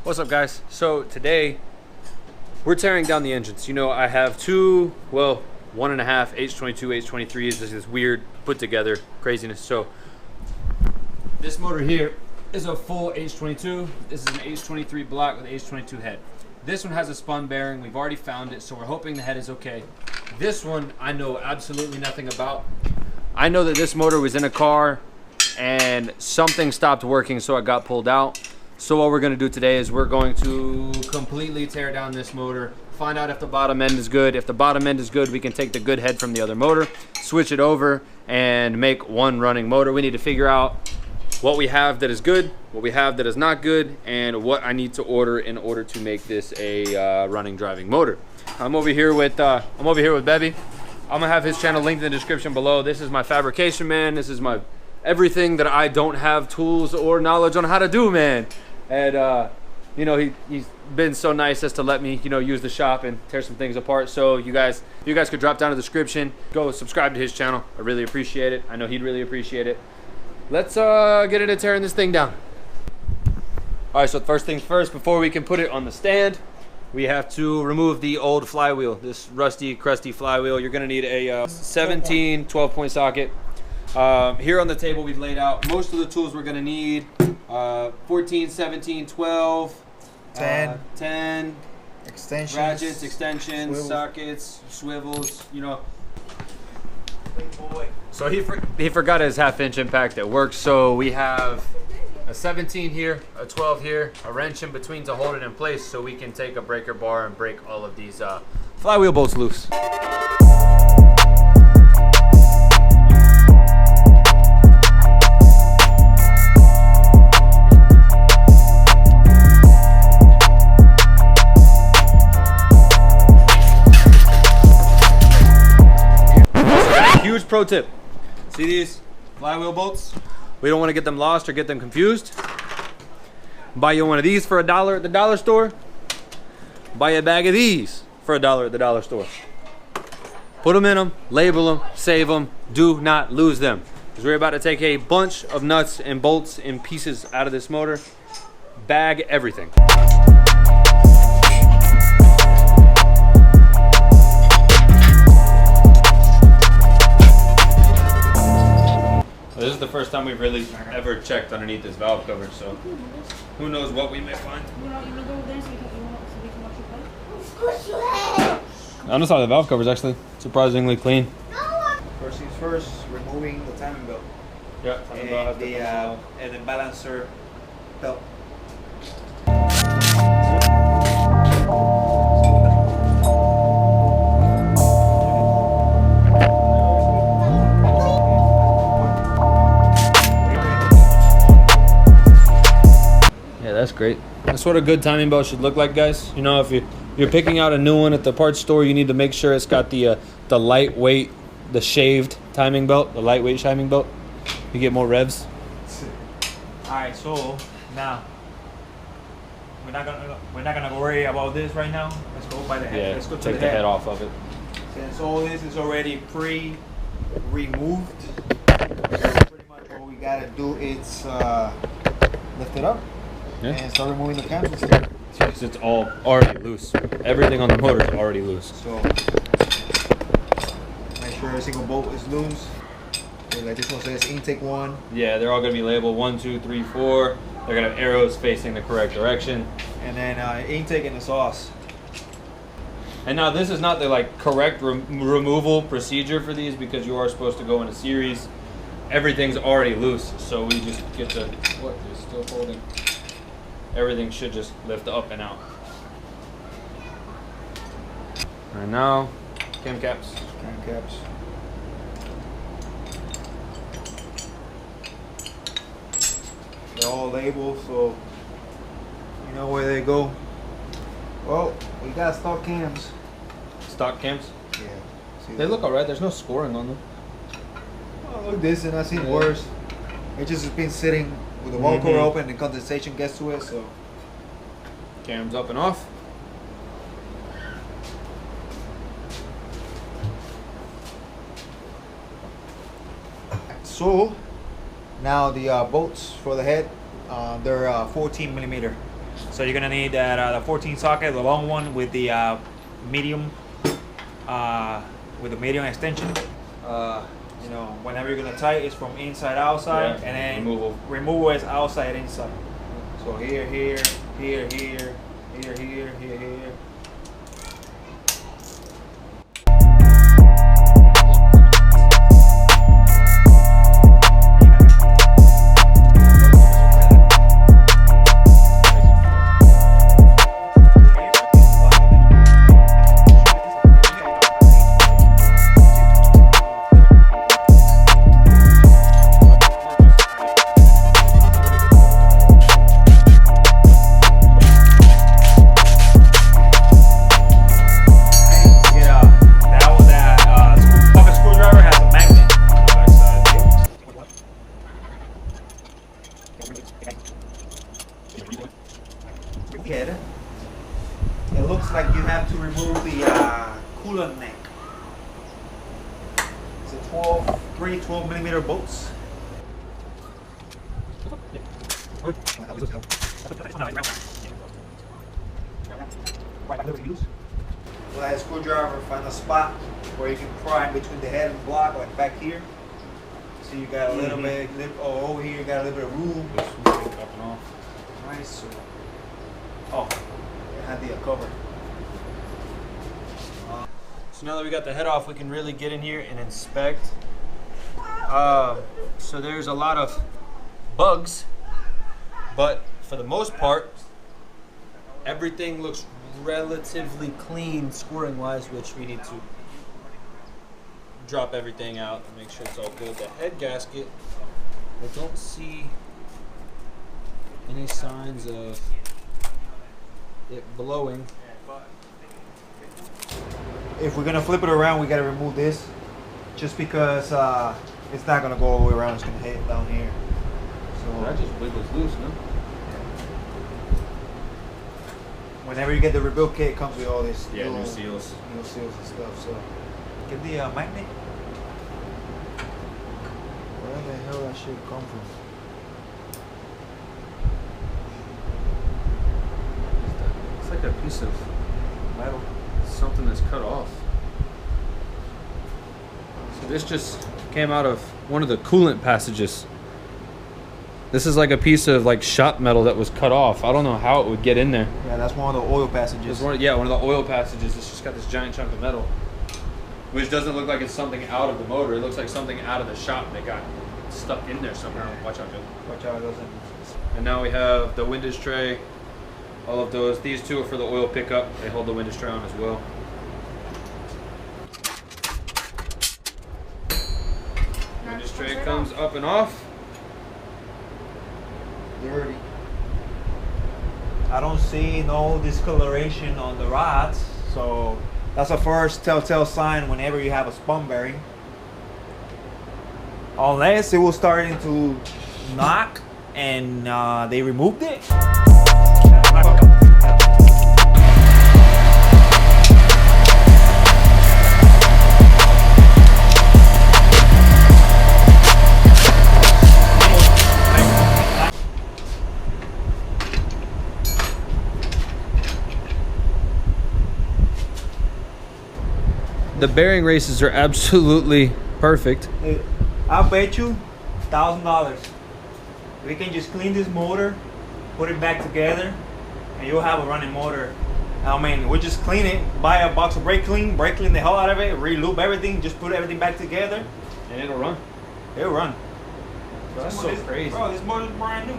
What's up, guys? So today we're tearing down the engines. You know, I have two, well, 1.5 H22 H23s. This is weird put together craziness. So this motor here is a full H22. This is an H23 block with H22 head. This one has a spun bearing. We've already found it, so we're hoping the head is okay. This one I know absolutely nothing about. I know that this motor was in a car and something stopped working, so it got pulled out. So what we're gonna do today is we're going to completely tear down this motor, find out if the bottom end is good. If the bottom end is good, we can take the good head from the other motor, switch it over, and make one running motor. We need to figure out what we have that is good, what we have that is not good, and what I need to order in order to make this a running driving motor. I'm over here with Bebby. I'm gonna have his channel linked in the description below. This is my fabrication man. This is my everything that I don't have tools or knowledge on how to do, man. And you know, he's been so nice as to let me, you know, use the shop and tear some things apart. So you guys could drop down in the description, go subscribe to his channel. I really appreciate it. I know he'd really appreciate it. Let's get into tearing this thing down. All right, so first things first, before we can put it on the stand, we have to remove the old flywheel, this rusty, crusty flywheel. You're gonna need a 17 12-point socket. Here on the table we've laid out most of the tools we're gonna need. 14, 17, 12, 10, extensions, ratchets, extensions, swivels, sockets, swivels, you know. So he forgot his 1/2-inch impact that works. So we have a 17 here, a 12 here, a wrench in between to hold it in place so we can take a breaker bar and break all of these flywheel bolts loose. Huge pro tip. See these flywheel bolts? We don't want to get them lost or get them confused. Buy you one of these for $1 at the dollar store. Buy a bag of these for $1 at the dollar store. Put them in them, label them, save them. Do not lose them. Because we're about to take a bunch of nuts and bolts and pieces out of this motor. Bag everything. This is the first time we've really ever checked underneath this valve cover, so who knows what we may find. I noticed how the valve cover is actually surprisingly clean. First things first, removing the timing belt. Yeah, and the balancer belt. That's great. That's what a good timing belt should look like, guys. You know, if you're picking out a new one at the parts store, you need to make sure it's got the lightweight, the shaved timing belt, the lightweight timing belt. You get more revs. All right, so now we're not gonna worry about this right now. Let's go by the head. Yeah, let's go to take the head off of it. Since all this is already pre-removed, pretty much all we gotta do is lift it up. Yeah. And start removing the cams. It's all already loose. Everything on the motor is already loose. So make sure every single bolt is loose. And like this one says intake 1. Yeah, they're all gonna be labeled 1, 2, 3, 4. They're gonna have arrows facing the correct direction. And then intake in the sauce. And now this is not the like correct removal procedure for these because you are supposed to go in a series. Everything's already loose, so we just get to what is still holding. Everything should just lift up and out. And now, cam caps. Cam caps. They're all labeled, so you know where they go. Well, we got stock cams. Stock cams? Yeah. See They look alright, there's no scoring on them. Oh, look this, and I've seen worse. It just has been sitting with the wall cover open and condensation gets to it, so. Cams up and off. So now the bolts for the head, they're 14 millimeter. So you're gonna need that the 14 socket, the long one with the medium extension. You know, whenever you're gonna tighten, it's from inside outside, and then removal is outside inside. So here, here, here, here, here, here, here, here. It looks like you have to remove the coolant neck. It's a 12 millimeter bolts. With that screwdriver, find a spot where you can pry in between the head and block, like back here. So you got a little bit, over here you got a little bit of room. Nice. Oh, it had the cover. So now that we got the head off, we can really get in here and inspect. So there's a lot of bugs, but for the most part, everything looks relatively clean scoring wise, which we need to drop everything out and make sure it's all good. The head gasket, I don't see any signs of it blowing. If we're gonna flip it around, we gotta remove this, just because it's not gonna go all the way around. It's gonna hit down here. So that just wiggles loose, no? Whenever you get the rebuild kit, it comes with all this new seals, and stuff. So get the magnet. Where the hell that shit come from? It's like a piece of metal, something that's cut off. So this just came out of one of the coolant passages. This is like a piece of like shop metal that was cut off. I don't know how it would get in there. Yeah, that's one of the oil passages. One of the oil passages. It's just got this giant chunk of metal, which doesn't look like it's something out of the motor. It looks like something out of the shop that got stuck in there somehow. Watch out, Joe. Watch out, it doesn't. And now we have the windage tray. All of those. These two are for the oil pickup. They hold the windage tray on as well. Windage tray comes up and off. Dirty. I don't see no discoloration on the rods, so that's the first telltale sign whenever you have a spun bearing. Unless it was starting to knock and they removed it. The bearing races are absolutely perfect. I'll bet you $1,000. We can just clean this motor, put it back together, and you'll have a running motor. I mean, we'll just clean it, buy a box of brake clean the hell out of it, re-lube everything, just put everything back together. And it'll run. It'll run. Bro, that's so crazy. Bro, this motor's brand new.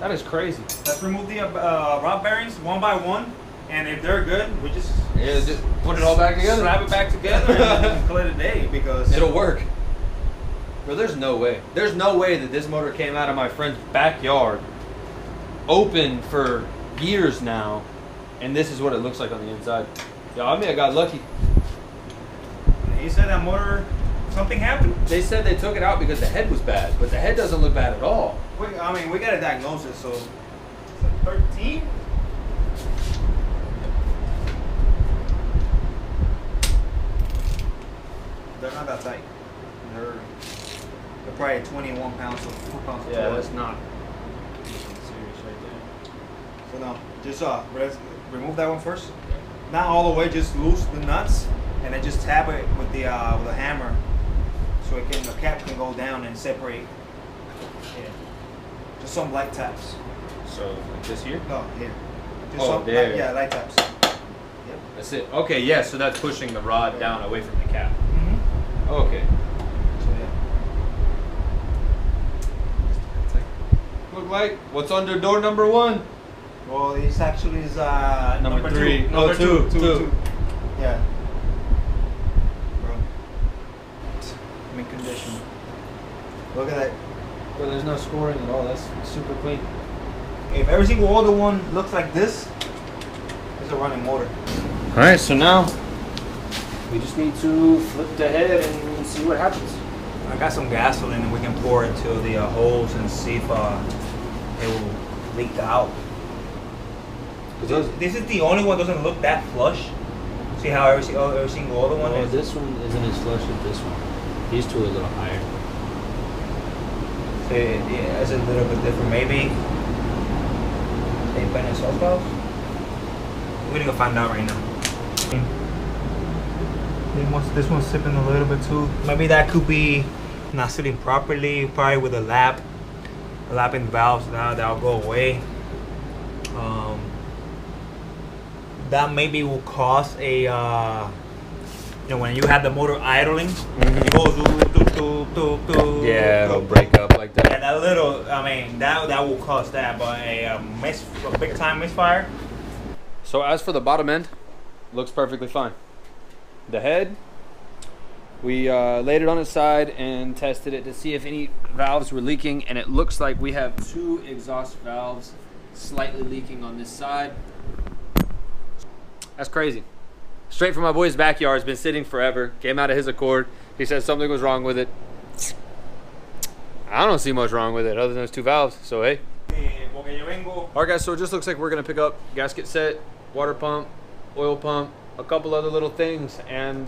That is crazy. Let's remove the rod bearings one by one, and if they're good, we just put it all back together. Slap it back together and call it a day, because it'll work. Bro, there's no way. There's no way that this motor came out of my friend's backyard, open for years now, and this is what it looks like on the inside. Yo, I mean, I got lucky. He said that motor, something happened. They said they took it out because the head was bad, but the head doesn't look bad at all. We got a diagnosis, so it's a 13. They're not that tight. They're probably 21 pounds or 4 pounds. Yeah, that's not serious right there. So So now, just remove that one first. Not all the way, just loose the nuts, and then just tap it with the hammer, so the cap can go down and separate. Yeah. Just some light taps. So like this here? No, here. Just there. Light taps. Yep. That's it. Okay, yeah, so that's pushing the rod down away from the cap. Mm-hmm. Okay. So yeah. Look like what's under door number 1? Well, this actually is Number 3. Two. Number two. Yeah. Bro. Mint condition. Look at that. Bro, there's no scoring at all. That's super clean. If every single older one looks like this, it's a running motor. Alright, so now we just need to flip the head and see what happens. I got some gasoline and we can pour it to the holes and see if it will leak out. This is the only one that doesn't look that flush. See how every single other one is? This one isn't as flush as this one. These two are a little higher. So yeah, it's a little bit different. Maybe they been in sauce valves? We're gonna go find out right now. This one's sipping a little bit too. Maybe that could be not sitting properly, probably with a lapping valves. Now that'll go away. That maybe will cause a when you have the motor idling, it goes Yeah, it'll break up like that. Yeah, that little, that will cause that, but a big time misfire. So as for the bottom end, looks perfectly fine. The head, we laid it on its side and tested it to see if any valves were leaking, and it looks like we have 2 exhaust valves slightly leaking on this side. That's crazy. Straight from my boy's backyard, it's been sitting forever, came out of his accord. He said something was wrong with it. I don't see much wrong with it other than those 2 valves, so hey. Alright guys, so it just looks like we're gonna pick up gasket set, water pump, oil pump, a couple other little things, and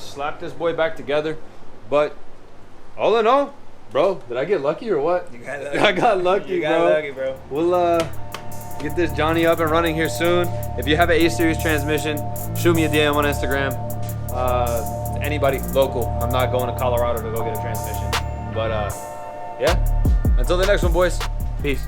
slap this boy back together. But all in all, bro, did I get lucky or what? You got lucky. I got lucky, you got bro. lucky, bro. We'll get this Johnny up and running here soon. If you have an A-Series transmission, shoot me a DM on Instagram. Anybody local. I'm not going to Colorado to go get a transmission. But yeah, until the next one, boys. Peace.